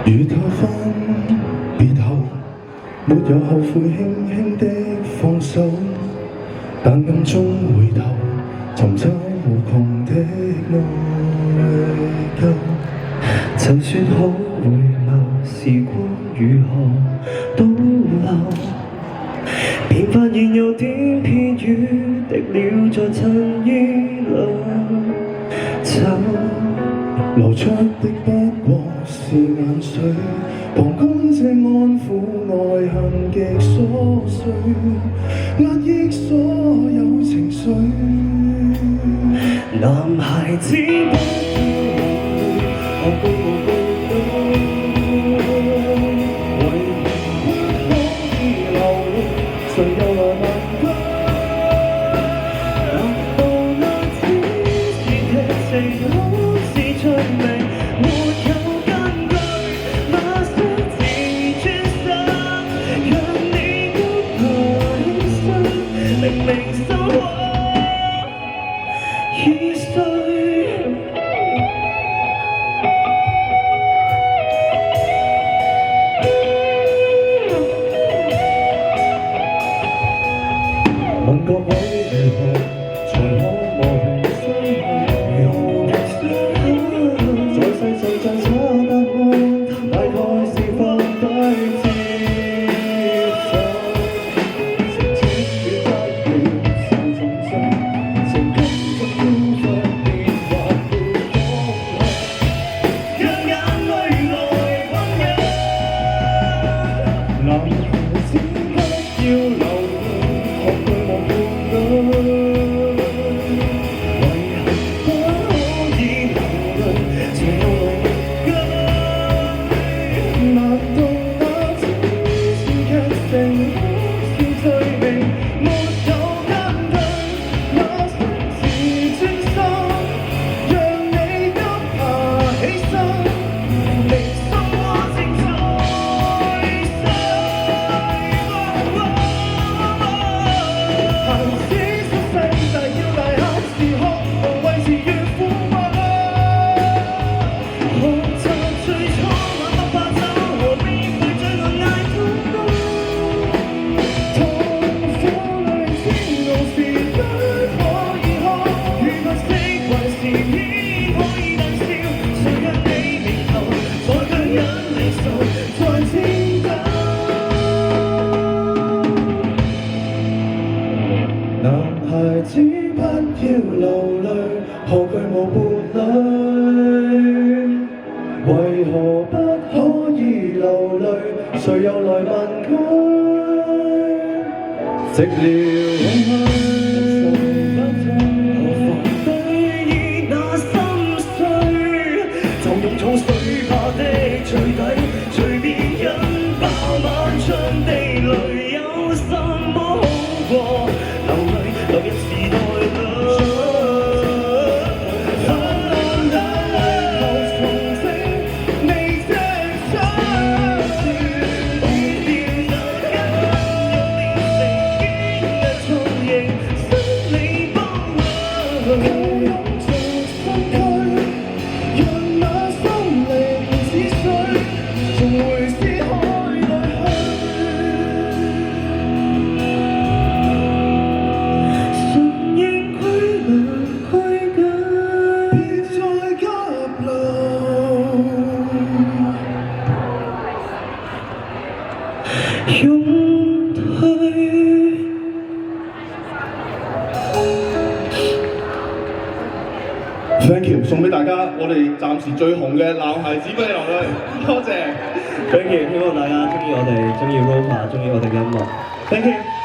如他分別後，沒有後悔，輕輕的放手，但暗中回頭，尋找無窮的內疚。就算可回眸，時光如何倒流，便發現有點片語滴了在襯衣裏走。流出的不過是眼水，旁觀這安撫愛恨極瑣碎，壓抑所有情緒。男孩子不要學步步步為何不可以流淚？誰又來問佢？難道那只是劇情，好似趣味，沒有根據？那些自尊心，讓你都爬起身，明明心窩已碎。問各位如何才可磨平心痕？在世上再找答案，大概是放低接受。情節與不要受重傷，情感的孤獨變幻會放下，讓眼淚來醖釀。男孩子不要流淚，學對我伴侶。為何不可以流淚？誰又來問難道那只是劇情，好似罪名，沒有根據？那些自尊心，讓你急爬起身，明心窩正在碎。孩子出世就要大考時學，無謂是越苦鬱。學習最初那不怕醜，何必會最後捱痛苦？痛苦裏煎熬時不可以哭，如果釋懷時偏可以大笑，誰讓你眉頭再強忍離愁，再顫抖。男孩子不要流淚，何懼無伴侶？為何不可以流淚？誰又來問佢？寂寥空虛，不退。對於那心碎，就用重水怕的最底，隨便引爆漫長地雷，有什麼好過流淚？流入時代裏。Thank you， 送俾大家，我哋暫時最紅嘅男孩子不要流淚，多謝。Thank you，希望大家中意我哋，中意 Ropa，中意我哋嘅音樂。Thank you。